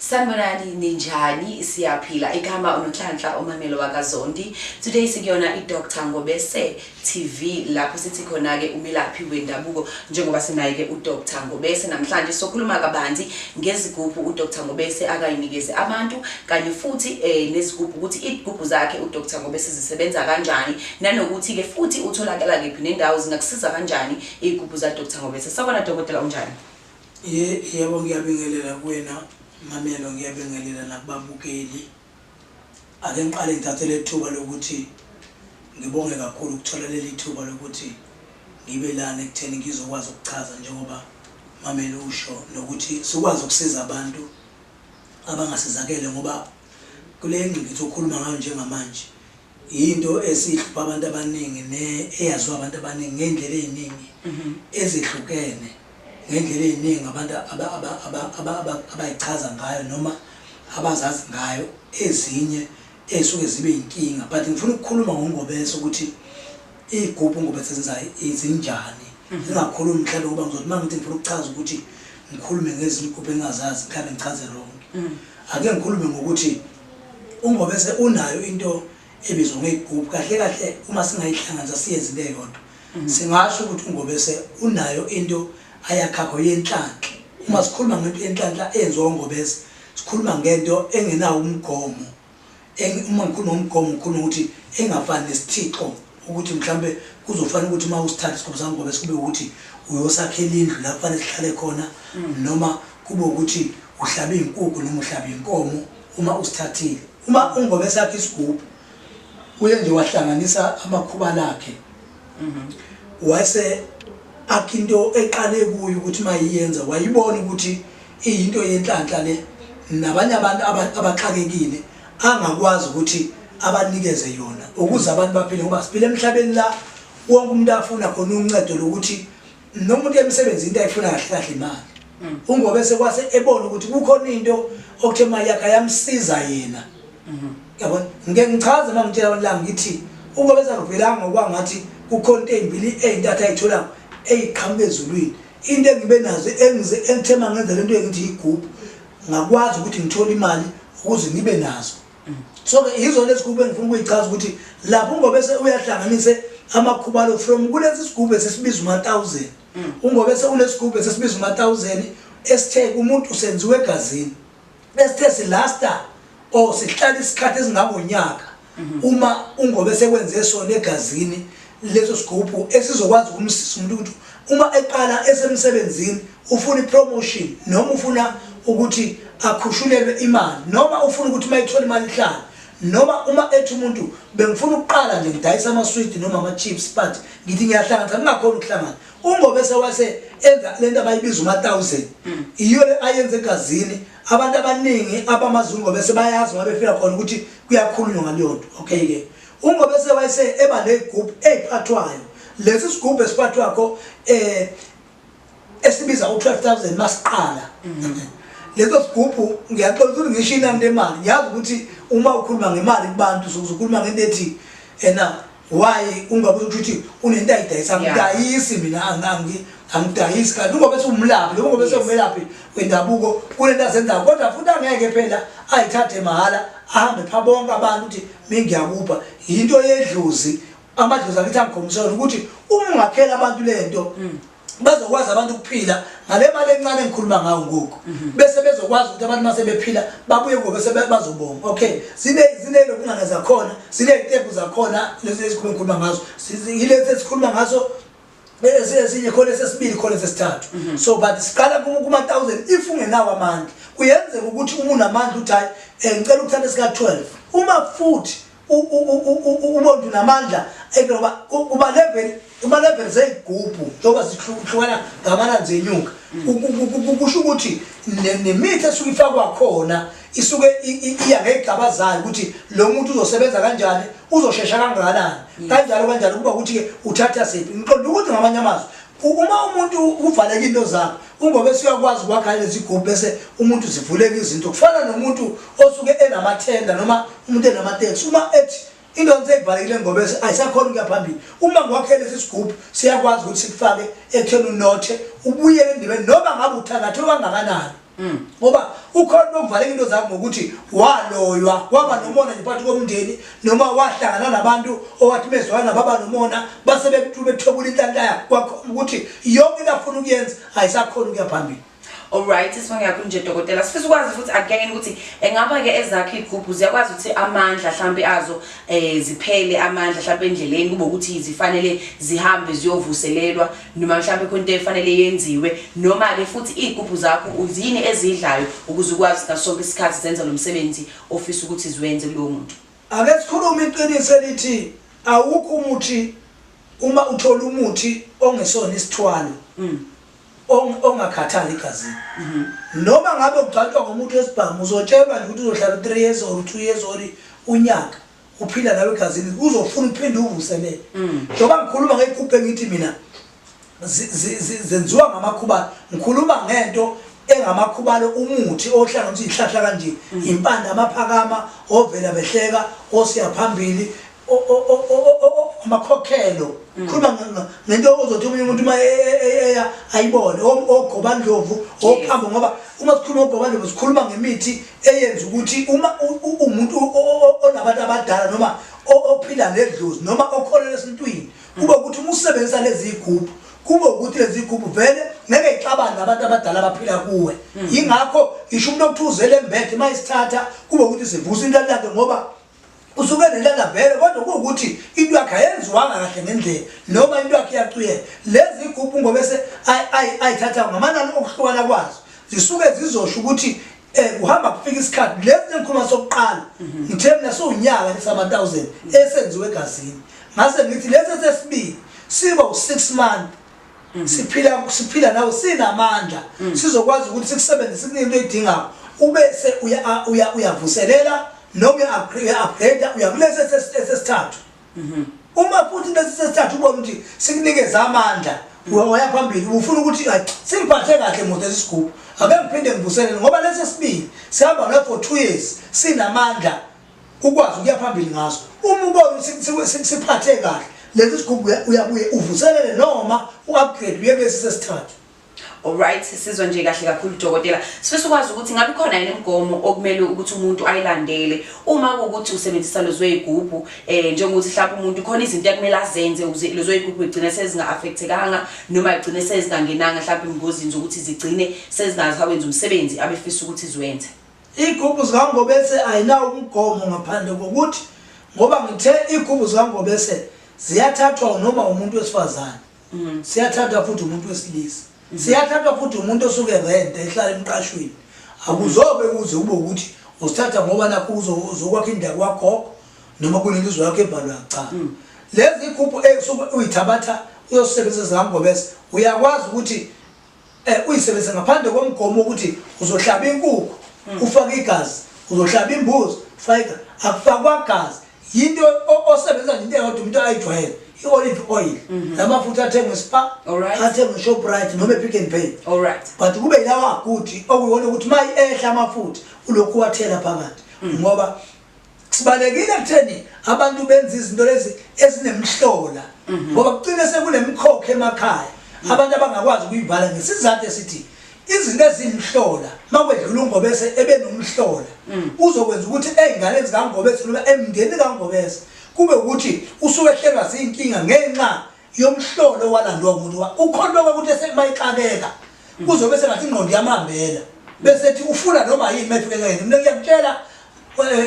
Sanibonani ninjani siyaphila igama uNhlanhla uMamelo wakaZondi. Today sikuyona iDr Ngobese TV lapho sithi khona ke umelaphi wendabuko njengoba sinaye ke uDr Ngobese. Namhlanje sokhuluma kabanzi ngezigubhu uDr Ngobese akayinikeze abantu kanye futhi nezigubhu ukuthi izigubhu zakhe uDr Ngobese zisebenza kanjani nanokuthi ke futhi utholakala kuphi nendawo zingakusiza kanjani izigubhu zaDr Ngobese. Sabona dokotela unjani? Yebo ngiyabingelela kuwena Mamelo, ngiyabingelela nakubabukeli. Ake ngiqale ngithathe lethuba lokuthi ngibonge kakhulu ukuthola leli thuba lokuthi ngibe lana ekutheni ngizokwazi ukuchaza njengoba Mamelo usho nokuthi sikwazi ukusiza abantu abangasizakele ngoba kule ngqikithi okhuluma ngayo njengamanje into esihlupha abantu abaningi eyaziwa abantu abaningi ngendlela eziningi ezihlukene ngendlela eziningi abantu abayichaza ngayo noma abazazi ngayo ezinye esuke zibe inkinga. But ngifuna ukukhuluma ngoNgobese ukuthi izigubhu Ngobese zenzayo izinjani. Ngingakhulumi mhlawumbe ngoba ngizothi mangithi ngifuna ukuchaza ukuthi ngikhulume ngezigubhu engazazi mhlawumbe ngichaze wrong. Ake ngikhulume ngokuthi uNgobese unayo into ebizwa ngezigubhu. Kahle kahle uma singayihlanganisa siyenze into eyodwa singasho ukuthi uNgobese unayo into ayakhakho yenhlanhla. Uma sikhuluma ngento yenhlanhla eyenziwa uNgobese sikhuluma ngento engenawo umgomo. Uma ngikhuluma ngomgomo ngikhuluma ukuthi engafani nesithixo ukuthi mhlambe kuzofana ukuthi uma usithatha isigubhu saNgobese kube ukuthi uyosakhela indlu lapho fanele sihlale khona noma kube ukuthi uhlaba izinkukhu noma uhlaba inkomo uma usithathile. Uma uNgobese yakhe isigubhu uye nje wahlanganisa amakhuba lakhe wase akinto eqale kuyo ukuthi mayiyenza wayibona ukuthi iyinto yenhlanhla le nabanye abantu abaxakekile angakwazi ukuthi abanikeze yona ukuze abantu baphile ngoba siphile emhlabeni la wonke umuntu afuna khona uncedo lokuthi nomuntu emsebenzi into ayifuna kahle kahle imali. uNgobese kwase ebona ukuthi kukhona into okuthe imali yakhe yamsiza yena. Yabona ngeke ngichaze mangitshela abantu la ngithi uNgobese akuvelanga okwangathi kukhona into ezimbili ezintathu ayithola eyiqhamuke ezulwini. Into engibe nazo engithema ngenza lento engithi igubhu ngakwazi ukuthi ngithola imali ukuze ngibe nazo. So ke yizo lezi gubhu engifuna ukuyichaza ukuthi lapho uNgobese uyahlanganise amakhubalo from kulezi sigubhu esibizwa uma-1000. uNgobese unesigubhu esibizwa uma-1000 esithe umuntu usenziwe egazini esithe silasta or sihlala isikhathi esingabonyaka. Uma uNgobese kwenze sona egazini leso sigubhu esizokwazi ukumsiza umuntu ukuthi uma eqala esemsebenzini ufuna ipromotion noma ufuna ukuthi akhushulelwe imali noma ufuna ukuthi mayithola imali ihlala noma uma ethi umuntu bengifuna ukuqala nje ngidayisa ama-sweet noma ama-chips but ngithi ngiyahlanganisa ngingakhona ukuhlangana. uNgobese wase enza lento abayibiza uma-1000 iyo le ayenze egazini. Abantu abaningi abamazi uNgobese bayazi ngabe befika khona ukuthi kuyakhulunywa ngaleyo nto. Okay ke uNgobese wayese eba nezigubhu eziphathwayo. Lesi sigubhu esiphathwakho esibiza u-12,000 masiqala. Lezo sigubhu ngiyaxoxa ukuthi ngisho inani lemali ngiyazi ukuthi uma ukhuluma ngemali kubantu uzokhuluma ngento ethi why ungabuza ukuthi unento ayidayisa ngidayisi mina angidayisi kanti uNgobese umlaphi lo uNgobese umelaphi wendabuko kunento azenzayo kodwa futhi angeke phela ayithathe mahala ahambe pha bonke abantu ukuthi mingiyakupha into yedlozi. Amadlozi akithi angikhombisana ukuthi uma ungakhela abantu lento bazokwazi abantu ukuphila ngale mali encane engikhuluma ngayo ngoku bese bezokwazi ukuthi abantu mase bephila babuye ngoBese bazobonga. Okay zine lokungane zakhona zine izitepu zakhona lezi esikhuluma ngazo yilezi esikhuluma ngazo ezinye khona sesibili khona sesithathu. So but siqala kuma-1000 if ungenawo amandla kuyenzeka ukuthi uma unamandla uthi hayi ngicela ukuthatha sika-12 uma futhi umuntu namandla kuba level zezigubhu njengoba zihlukana ngamanani zenyuka kusho ukuthi nemithi esuke ifakwa khona isuke iya ngegaba zayo ukuthi lo muntu uzosebenza kanjani uzoshesha kangakanani kanjalo kuba ukuthi ke uthatha sephi. Ngiqonda ukuthi ngamanye amazwi uma umuntu uvaleke into zakhe uNgobese uyakwazi ukwakha lezi gubhu bese umuntu zivuleke izinto kufana nomuntu osuke enamathenda noma umuntu enamateksi. Uma ethi into nseyivalekile Ngobese ayisakhona ukuya phambili uma ngwakhele lesigubhu siyakwazi ukuthi sikufake ekutheni unothe ubuyele endibeni noma ngabe uthakathe kangakanani ngoba ukhona ukuvaleka into zakho ngokuthi waloywa waba nomona nje phakathi komndeni noma wahlangana nabantu owathi bezwana baba nomona base bethobula inhlanhla yakho kwakho ukuthi yonke into afuna ukuyenza ayisakhona ukuya phambili. Alright, sibonge kakhulu nje dokotela. Sifisa ukwazi futhi again ukuthi engaba ke ezakhe igroup ziyakwazi ukuthi amandla mhlambe azo ziphele amandla mhlambe endleleni kube ukuthi zifanele zihambe ziyovuselelwa noma mhlambe khona into efanele yenziwe noma ke futhi igroup zakho uzini ezidlayo ukuze ukwazi ngasonke isikhathi zenza lo msebenzi ofisa ukuthi ziwenze kulowo muntu. Ake sikhulume iqiniso elithi awukho umuthi uma uthola umuthi ongesona isithwalo ongakhathali igazini noma ngabe ugcatshwa ngomuntu wesibhamu uzotshelwa nje ukuthi uzohlala 3 years or 2 years or unyaka uphila nawe egazini uzofuna ukuphinde uvuselele njoba ngikhuluma ngegroup engithi mina zenziwa ngamakhubalo ngikhuluma ngento engamakhubalo umuthi ohlanganisa izihlahla kanje impande amaphakama ovela behleka osiya phambili amakhokhelo khuluma ngento ozothi umuntu uma ayibone ogoba ndlovu ophamba ngoba uma sikhuluma ogoba ndlovu sikhuluma ngemithi eyenza ukuthi uma umuntu onabantu abadala noma ophila nedlozi noma okholelwa esintwini kube ukuthi umusebenzisa lezi igubhu kube ukuthi lezi igubhu vele ngeke ixabane nabantu abadala abaphila kuwe ingakho isho umuntu okuthuzele embethe mayisithatha kube ukuthi sivusa into yakhe ngoba usuke nelala vele kodwa ukuthi into yakhe ayenziwanga kahle ngendlela noma into yakhe iyacuyela lezi igubhu ngoba bese ayithatha ngamanani okuhlukana kwazo zisuke zizosho ukuthi uhamba kufika isikhathi lezi ngikhuluma sokuqala ngithe mina sowunyaka lesa1000 esenziwe egazini ngase ngithi lesi sesibili siba u6 months siphila nawe sinamandla sizokwazi ukuthi sikusebenzise sikunike into oyidingayo ubese uyavuselela noma uya-upgrade uyakulesi sesithathu uma futhi lesi sesithathu ubona ukuthi sikunikeza amandla waya phambili ufuna ukuthi siphathe kahle moto lesigubhu ake ngiphinde ngivuselele ngoba lesi sesibili sihamba ngayo for 2 years sinamandla ukwazi ukuya phambili ngaso uma ubona siphathe kahle lesi sigubhu uyabuye uvuselele noma u-upgrade uye kulesi sesithathu. Alright, sizwe nje kahle kakhulu dokotela. Sifisa ukwazi ukuthi ngabe khona yini imigomo okumele ukuthi umuntu ayilandele uma ukuthi usebenzisa lezo igubhu njengokuthi mhlawumbe umuntu khona izinto ekumele azenze ukuze lezo igubhu igcine sezinga-affectekanga noma igcine sezingangenanga mhlawumbe engozini zokuthi zigcine sezingasawenza umsebenzi abefisa ukuthi ziwenze. Igubhu zikaNgobese ayinawo umgomo ngaphandle kokuthi ngoba ngithe igubhu zikaNgobese ziyathathwa noma umuntu wesifazane siyathathwa futhi umuntu wesilisa siyathathwa futhi umuntu osuke rent ehlala emqashweni akuzobe kuze kube ukuthi usithatha ngoba nakho uzokwakha indawo yakho noma kunelizwe yakho ebhalwa cha lezi igubhu esuke uyithabatha uyosebenzisa zikaNgobese uyakwazi ukuthi uyisebenzise ngaphandle komgomo ukuthi uzohlaba inkukhu ufake igazi uzohlaba imbuzi ufake akufakwa gazi yinto osebenzisa into eyodwa umuntu ayijwayele i-olive oil namafutha athengwe Spar athengwe Shoprite noma ePick n Pay but kube yilawa good okuyona ukuthi mayi ehla amafutha ulokhu wathela phakathi ngoba sibalekile kutheni abantu benza izinto lezi ezinemhlola ngoba kucine sekunemkhokha emakhaya abantu abangakwazi ukuyivala ngesizathu esithi izinto ezimhlola makwedlula uNgobese ebenomhlola uzokwenza ukuthi ezingane zikaNgobese noma emndeni kaNgobese kube ukuthi usuke ehlelwa zinkinga ngenxa yomhlolo walandwa umuntu ukholwa ukuthi esemayixakeka kuzobe sengathi ingqondo yamambela bese ethi ufuna noma yini mefike ngene mina ngiyakutshela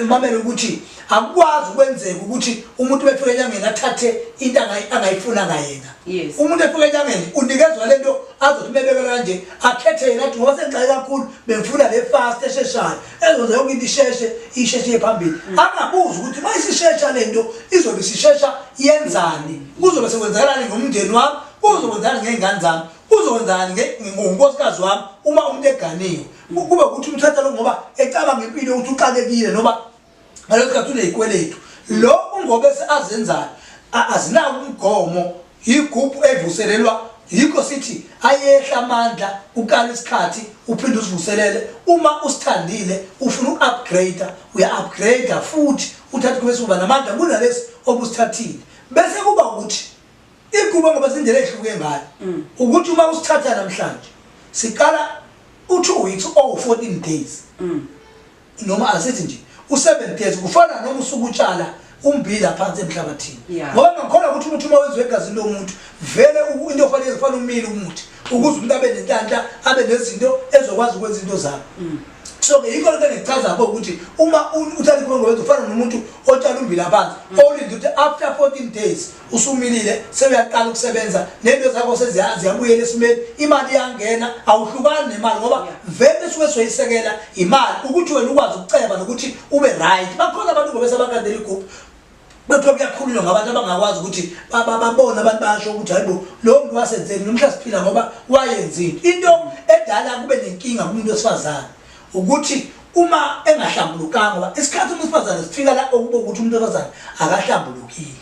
mamela ukuthi akwazi ukwenzeka ukuthi umuntu befike enyangeni athathe into angayifuna ngayena umuntu efike enyangeni unikezwa lento azothi mebekela kanje akhethe yena athi ngoba sengixake kakhulu bengifuna le fast esheshayo ezonza yonke into isheshe phambili angabuza ukuthi mayisishesha lento izobe sishesha yenzani kuzobe sekwenzakalani ngomndeni wami kuzokwenzani ngezingane zami kuzokwenzani ngonkosikazi wami uma umuntu eganiwe kube ukuthi umthatha lo ngoba ecabanga impilo ukuthi uxakekile noma ngalokho kathi unezikweletu lo uNgobese azenzayo azinawo umgomo igubhu evuselelwa yikho sithi ayehla amandla ukala isikhathi uphinde usivuselele uma usithandile ufuna uku-upgrade uya-upgrade futhi uthathe kube suba namandla kunalesi obusithathile bese kuba ukuthi igubhu ngoba sindlela ehluke ngayo ukuthi uma usithatha namhlanje siqala u2 weeks or 14 days noma asithi nje u7 days kufana noma usukutshala umbila phansi emhlabathini ngoba ngikholwa ukuthi umuthi uma wenziwe egazini lomuntu vele into ofanele ifana umile umuthi ukuze umuntu abe nenhlanhla abe nezinto ezokwazi ukwenza into zakhe so ke yikho lento ngichaza ngakho ukuthi uma uthanda ukwenza ufana nomuntu otshala umbila phansi olinde ukuthi after 14 days usumilile sebeyaqala ukusebenza nento zakho seziyabuyela esimeni imali iyangena awuhlukani nemali ngoba vele suke soyisekela imali ukuthi wena ukwazi ukuceba nokuthi ube right bakhona abantu ngoba sebakandela igroup bethu kuyakhulunywa ngabantu abangakwazi ukuthi babone abantu basho ukuthi hayibo lo muntu wasenzeni nomhla siphila ngoba wayenzini into edala kube nenkinga kumuntu wesifazane ukuthi uma engahlambulukanga ngoba isikhathi umuntu wesifazane sifika la ukuthi umuntu wesifazane akahlambulukile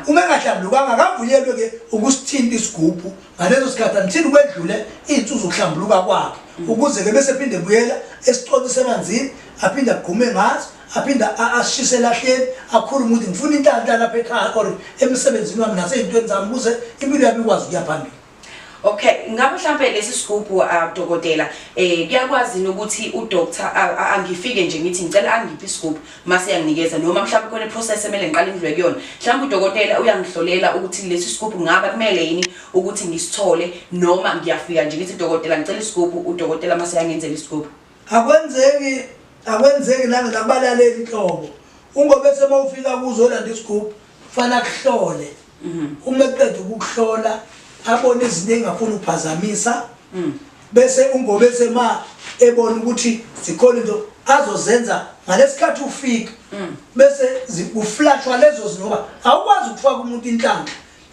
uma engahlambulukanga akavunyelwe ke ukusithinta isigubhu ngalezo sikhathi until kwedlule izinsuku zokuhlambuluka kwakhe ukuze ke bese phinde buyela esicociswe emanzini aphinda agqume ngazo aphinda ashise lahleni akhuluma ukuthi ngifuna inhlanhla lapha ekhaya or emsebenzini wami naseyintweni zami ukuze impilo yami ikwazi ukuya phambili. Okay, ngabe mhlambe lesi sigubhu dokotela kuyakwazi ukuthi udoctor angifike nje ngithi ngicela angiphi isigubhu mase yanginikeza noma mhlambe khona iprocess emele ngiqale ngidlule kuyona mhlambe udokotela uyangihlolela ukuthi lesi sigubhu ngaba kumele yini ukuthi ngisithole noma ngiyafika nje ngithi dokotela ngicela isigubhu udokotela mase yangenzela isigubhu akwenzeki nakubalaleli inhlobo ungobe semawufika kuzolanda isigubhu fana kuhlole uma eqeda ukuhlola abone izinto engafuni ukuphazamisa bese ungobe sema ebona ukuthi zikhona into azozenza ngalesikhathi ufika bese uflashwa lezo zinto awukwazi ukufaka umuntu inhlanhla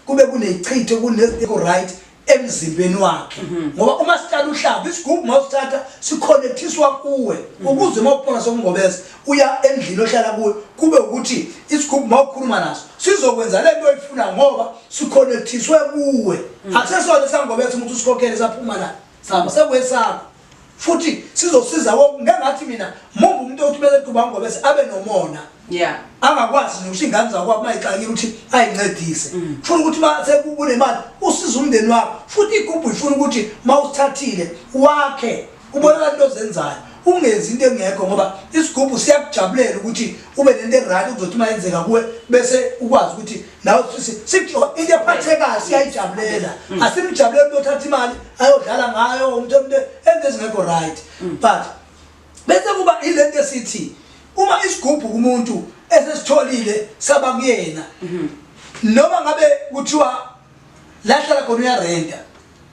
kube kunechithe kunezinto right emzimbeni wakhe ngoba uma sicala uhlamba isigubhu mawusithatha siconnectiswa kuwe ukuze mawuphona sokungobese uya endlini ohlala kuyo kube ukuthi isigubhu mawukhuluma naso sizokwenza lento oyifuna ngoba siconnectiswe kuwe akusesona sangobese umuntu usikhokhele saphuma la saba sekwesakho futhi sizosiza wonke ngengathi mina mumbu umuntu othi bese kuba ngobese abe nomona angakwazi nokuthi ingane zakho abayixakile ukuthi ayincedise ufuna ukuthi base kunemali usiza umndeni wakho futhi igubhu ifuna ukuthi mawusithathile wakhe ubona into ozenzayo ungenzi into engekho ngoba isigubhu siyakujabulela ukuthi ube nento erayithi uzothi mayenzeka kuwe bese ukwazi ukuthi nawe into ephathekayo siyayijabulela asimjabulela umuntu othatha imali ayodlala ngayo umuntu enze ezingekho right but bese kuba ilento esithi uma isigubhu kumuntu esesitholile saba kuyena noma ngabe kuthiwa lahlala khona uyarenta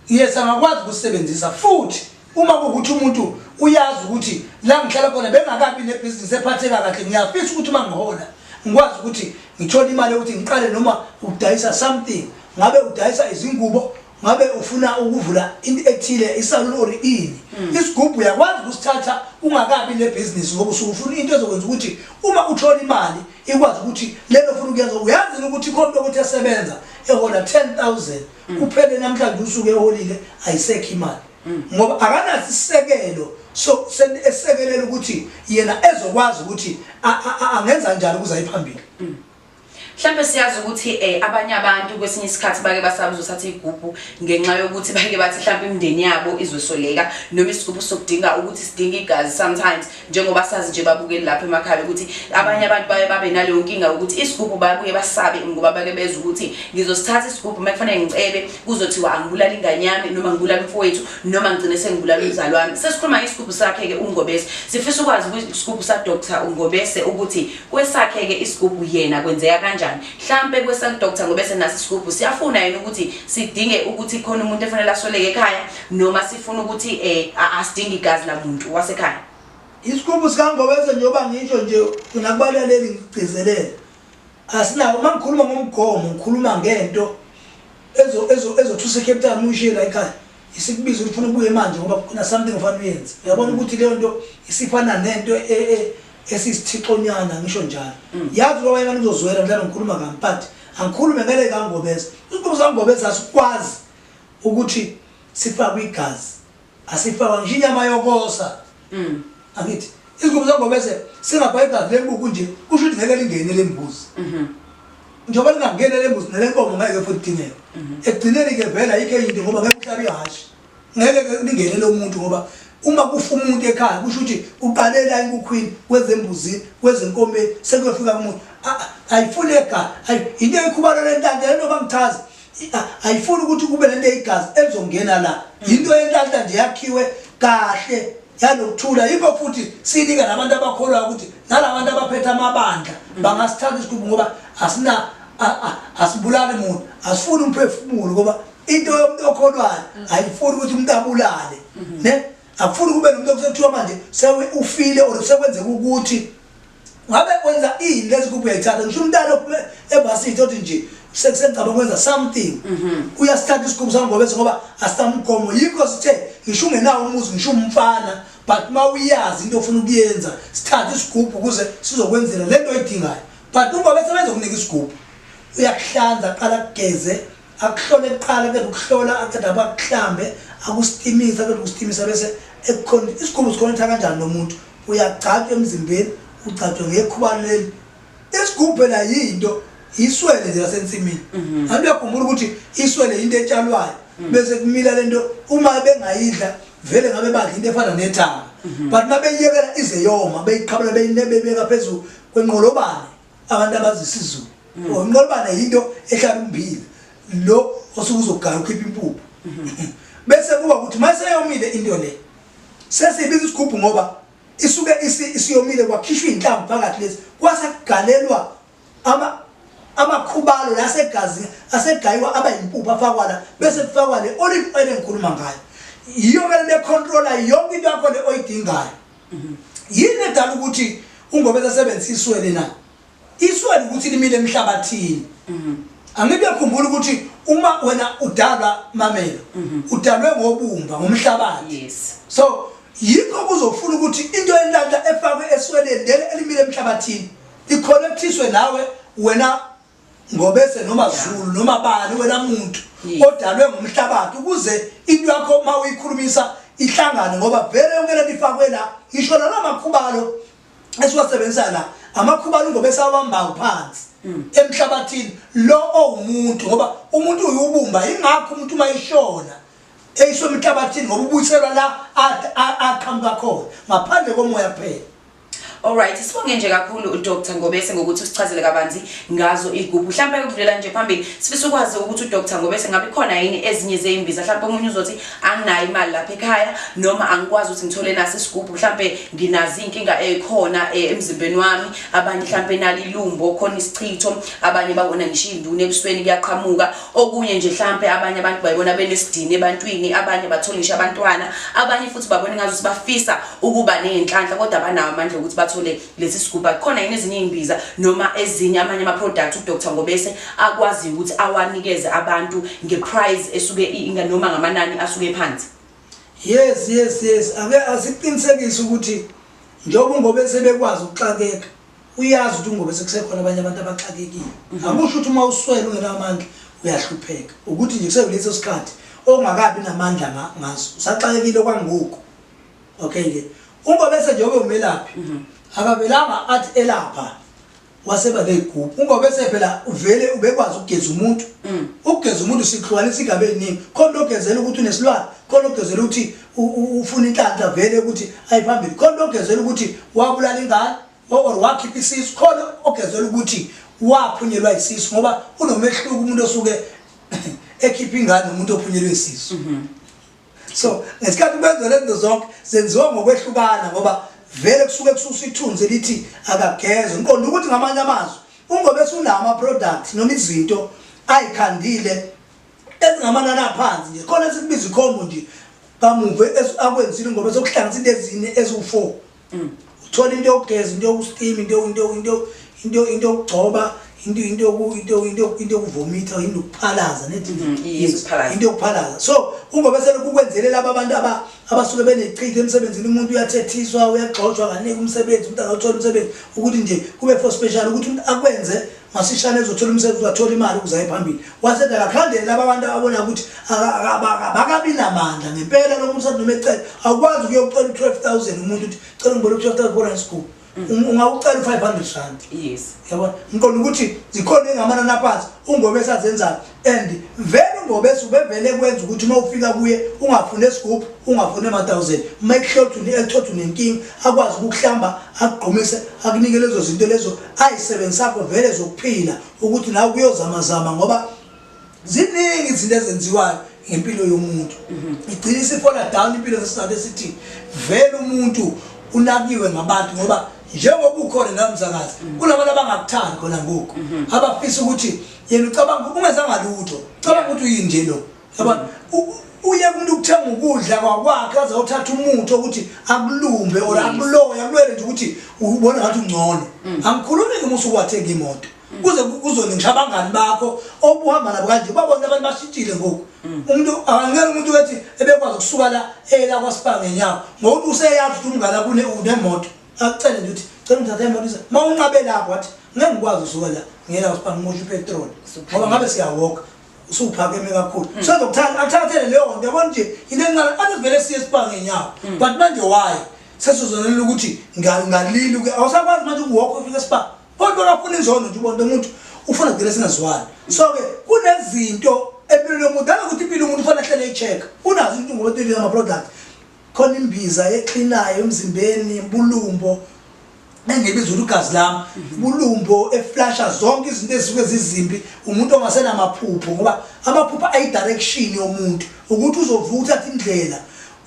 yes angakwazi ukusebenzisa futhi uma kuthi umuntu uyazi ukuthi la ngihlala khona bengakabi nebusiness ephatheka kahle ngiyafisa ukuthi mangihola ngikwazi ukuthi ngithola imali ukuthi ngiqale noma ukudayisa something ngabe udayisa izingubo ngabe ufuna ukuvula into ethile isalon or ini isigubhu yakwazi ukusithatha ungakabi nebusiness ngoba usufuna into ezokwenza ukuthi uma uthola imali ikwazi ukuthi lelo ufuna ukuyenza uyazi ukuthi konke ukuthi yasebenza ehola 10,000 kuphele namhlanje usuke eholile ayisekho imali ngoba akanathi isisekelo so esekelela ukuthi yena ezokwazi ukuthi angenza njani ukuze ayiphambili. Mhlambe siyazi ukuthi abanye abantu kwesinye isikhathi bake basaba uzothatha igubhu ngenxa yokuthi bake bathi mhlambe imndeni yabo izosoleka noma isigubhu sokudinga ukuthi sidinga igazi sometimes njengoba sazi nje babukeli lapha emakhaya ukuthi abanye abantu babe naleyo nkinga ukuthi isigubhu babuye basabe ngoba bake bezwe ukuthi ngizosithatha isigubhu mekufanele ngicebe kuzothiwa angibulala ingane yami noma ngibulala umfowethu noma ngicine sengibulala umzali wami. Sesikhuluma ngesigubhu sakhe ke uNgobese sifisa ukwazi isigubhu sa Dr. uNgobese ukuthi kwesakhe ke isigubhu yena kwenzeka kanjani mhlambe kwesa Dr. Ngobese nasi isigubhu siyafuna yena ukuthi sidinge ukuthi khona umuntu efanele asoleke ekhaya noma sifuna ukuthi asidinge igazi lamuntu wasekhaya. Isigubhu sikaNgobese njengoba ngisho nje unakubalaleli ngigcizelele asinawo mangikhuluma ngomgomo ngikhuluma ngento ezothusa capital mushila ekhaya isikubiza ufuna ukubuye manje ngoba kuna something ofana uyenze uyabona ukuthi leyo nto isifana nento esisithixonyana ngisho njalo yazi ngoba yena uzozwela mhlawumbe ngikhuluma kamphathi angikhulume ngale kaNgobese isigubhu sikaNgobese asikwazi ukuthi sifakwe igazi asifakwa nje inyama yokosa angithi isigubhu sikaNgobese singapha igazi lembuku nje kusho ukuthi ngeke lingene lembuzi njengoba lingangena lembuzi nelenkomo ngeke futhi dingeke ekugcineni ke vela yikho into ngoba ngeke uhlabe ihashe ngeke lingene lo muntu ngoba uma kufa umuntu ekhaya kusho ukuthi uqalela inkukhwini kwezembuzini kwezenkomeni sekuyofika umuntu ayifuni egazi into ekhubalo lentanda lento bangichaza ayifuni ukuthi kube lento eyigazi ezongena la into yentanda nje yakhiwe kahle yalokuthula yikho futhi sinika nabantu abakholwa ukuthi nalabantu abaphethe amabandla bangasithatha isigubhu ngoba asibulali umuntu asifuni umphefumulo ngoba into yomuntu okholwayo ayifuni ukuthi umuntu abulale ne akufuni kube nomuntu okusethwa manje sewe ufile or sekwenzeka ukuthi ngabe kwenza ini lezi kuphi uyayithatha ngisho umntana ebhasini othi nje sekusengicaba kwenza something uyasithatha isigubhu sangobese ngoba asitamgomo yikho sithe ngisho ungenawo umuzi ngisho umfana but mawuyazi into ofuna ukuyenza sithatha isigubhu ukuze sizokwenzela lento oyidingayo but ungobese bezokunika isigubhu uyakuhlanza aqala kugeze akuhlole eqala ke ukuhlola aqeda abakuhlambe akustimisa ke ukustimisa bese ekukhona isigubhu sikhonetha kanjani nomuntu uyagcatshwa emzimbeni ugcatshwa ngekhubaleli isigubhu la yinto iswele nje lasensimini abantu yakhumbula ukuthi iswele into etshalwayo bese kumila lento uma bengayidla vele ngabe badla into efana nethanga but mabeyiyekela ize yoma beyiqhabula beyinebeka phezulu kwenqolobane abantu abazisizulu inqolobane yinto ehlala umbili lo osukuzogaya ukhipha impuphu bese kuba ukuthi maseyomile into le sesibiza isigubhu ngoba isuke isiyomile kwakhishwa inhlamvu phakathi lezi kwase kugalelwa amakhubalo lasegazini asegayiwa abayimpuphu afakwa la bese kufakwa le olive oil engikhuluma ngayo yiyo ke le controller yonke into yakho le oyidingayo yini edala ukuthi ungobese sebenzisa iswele na iswele ukuthi limile emhlabathini angibe yakhumbula ukuthi uma wena udalwa mamelo udalwe ngobumba ngomhlabathi yes so yikho kuzofuna ukuthi into enhlanja efakwe esweleni leli elimile emhlabathini iconnectiswe nawe wena ngobese noma Zulu noma bani wena umuntu odalwe ngomhlabathi ukuze into yakho mawuyikhulumisa ihlangane ngoba vele yonke lento ifakwe la isho la makhubalo esiwasebenzisa la amakhubalo ngobese awabamba phansi emhlabathini lo owumuntu ngoba umuntu uyubumba ingakho umuntu mayishona eyisho emhlabathini ngoba ubuyiselwa la aqhamuka khona ngaphandle komoya kuphela. Alright, sibonge nje kakhulu Dr. Ngobese ngokuthi usichazele kabanzi ngazo igubhu. Mhlambe ukudlulela nje phambili sifisa ukwazi ukuthi uDr. Ngobese ngabe khona yini ezinye zeimbiza mhlambe umuntu uzothi anginayo imali lapha ekhaya noma angikwazi ukuthi ngithole naso isigubhu mhlambe nginazi inkinga ekhona emzimbeni wami abanye mhlambe nali ilumbo khona isichitho abanye babona ngisho induna ebusweni kuyaqhamuka okunye nje mhlambe abanye abantu bayibona benesidini ebantwini abanye bathola ngisho abantwana abanye futhi babona ngazo bafisa ukuba nenhlanhla kodwa banawo amandla ukuthi bathole lesi sigubhu. Khona yini ezinye imbiza noma ezinye amanye ama products uDr. Ngobese akwazi ukuthi awanikeze abantu ngeprice esuke inga noma ngamanani asuke phansi? Yes ake asiqinisekise ukuthi njengoba Ngobese bekwazi ukuxakeka uyazi ukuthi uNgobese kusekhona abanye abantu abaxakekile akusho ukuthi uma uswele ungenamandla uyahlupheka ukuthi nje kusekulesi sikhathi ongakabi namandla ngaso usaxakekile kwangoku. Okay ke uNgobese njengoba umelaphi akabelanga athi elapha waseba legubhu uNgobese phela uvele ubekwazi ukugeza umuntu ukugeza umuntu sihlukanisa igabe eningi khona ogezela ukuthi unesilwane khona ogezela ukuthi ufuna inhlanhla vele ukuthi ayiphambili khona ogezela ukuthi wabulala ingane or wakhipha isisu khona ogezela ukuthi waphunyelwa isisu ngoba unomehluko umuntu osuke ekhipha ingane nomuntu ophunyelwe isisu. So ngesikhathi benza lento zonke senziwa ngokwehlukana ngoba vele kusuke kususa ithunzi lithi akageze nqondo ukuthi ngamanye amazwi uNgobese unama products noma izinto ayikhandile ezingamanani aphansi nje khona sikubiza ikhombo nje kamuve akwenzile Ngobese okuhlanganisa into ezine ezu4 uthola into yokugeza into yokusteam into yokugcoba into yokuvomita into yokuphalaza nethi into yokuphalaza. So uNgobese lokukwenzele laba abantu abasuke benechithe emsebenzini umuntu uyathethiswa uyagxoshwa kaningi umsebenzi umuntu akathola umsebenzi ukuthi nje kube for special ukuthi umuntu akwenze masishane ezothola umsebenzi uzathola imali ukuzaye phambili waseda akakhandele laba abantu abona ukuthi abakabi namandla ngempela lo muntu noma ecela akwazi ukuyocela 12,000 umuntu uthi cela ngibona 12,000 for a school ungawucela 500 rand. Yes yabona ngikho ukuthi zikhona engamanani aphansi uNgobese azenzayo and vele uNgobese ubevele kwenza ukuthi uma ufika kuye ungafune isigubhu ungafune ama1000 make sure ukuthi elithothi nenkingi akwazi ukuhlamba akugqumise akunike lezo zinto lezo ayisebenzisa akho vele zokuphila ukuthi nawe kuyozama ngoba ziningi izinto ezenziwayo ngempilo yomuntu igcina isifola down impilo zesizathu esithi vele umuntu unakiwe ngabantu ngoba njengoba ukhona namzakazi kunabantu abangakuthandi khona ngoku abafisa ukuthi yena ucabanga ungezanga lutho cabanga ukuthi uyinje lo yabona uye kumuntu ukuthenga ukudla kwakwakhe azawuthatha umuthi ukuthi akulumbe or akuloya akulwele nje ukuthi ubone ngathi ungcono angikhulumi ngomusu kwathenga imoto kuze kuzoningisha abangani bakho obuhamba nabo kanje babona abantu bashitshile ngoku umuntu angeke umuntu wethi ebekwazi ukusuka la kwaSpar ngenyawo ngokuthi useyazi ukuthi umngala unemoto akucela nje ukuthi cela umthatha imoto mawunqabe lapho wathi ngeke ngikwazi usuka la ngiyela kwaSpar ngimosha ipetrol ngoba ngabe siyawoka usuphakeme kakhulu sozokuthanda akuthathele leyo nto yabona nje into encane athi vele siye eSpar ngenyawo but manje why sesizonela ukuthi ngalili awusakwazi manje ukuwalk ufika eSpar kodwa akafuna izono nje ubona umuntu ufuna kugcina singazwani so ke kunezinto empilweni yomuntu ukuthi impilo umuntu ufana hlele icheck unazo into ngoba ama product khona imbiza eqinayo emzimbeni bulumbo engebiza ugazi lami bulumbo eflasha zonke izinto ezisuke zizimbi umuntu ongasena amaphupho ngoba amaphupho ayi direction yomuntu ukuthi uzovuka uthatha indlela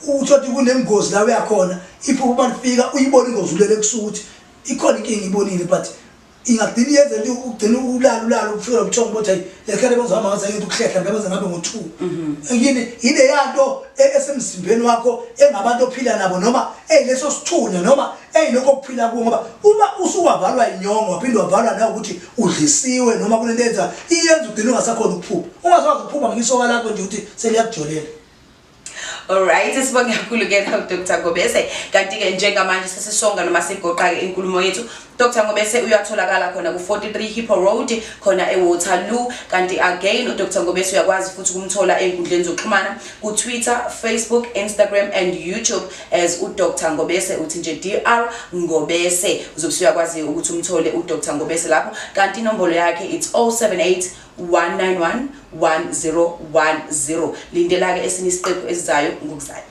uthothi kunengozi la uyakhona iphupho balifika uyibona ingozi ulele kusukuthi ikhona inkingi ibonile but ingadini yenze nje ugcina ulala ufika ubuthongo bothi hayi lekhale bazama ngaze into ukuhlehla ngabe ngabe ngo2 yini ile yanto esemzimbeni wakho engabantu ophila nabo noma leso sithunya noma lokho kuphila kuwo ngoba uma usuwavalwa inyongo waphinde wavalwa na ukuthi udlisiwe noma kunento enza iyenza ugcina ungasakhona ukuphupha ungazwazi ukuphupha ngisoka lakho nje ukuthi seliyakujolela. Alright, sibonge kakhulu ke Dr. Ngobese. Kanti ke njengamanje sesisonga noma sigoqa ke inkulumo yethu. Dr. Ngobese uyatholakala khona ku 43 Hippo Road khona eWaterloo. Kanti again Dr. Ngobese uyakwazi futhi ukumthola einkundleni zokuxhumana ku Twitter, Facebook, Instagram and YouTube as uDr. Ngobese uthi nje Dr. Ngobese. Uzobusuyakwazi ukuthi umthole uDr. Ngobese lapho. Kanti inombolo yakhe it's 078 191 1010. Lindela ke esinye isiqephu esizayo ngokuzayo.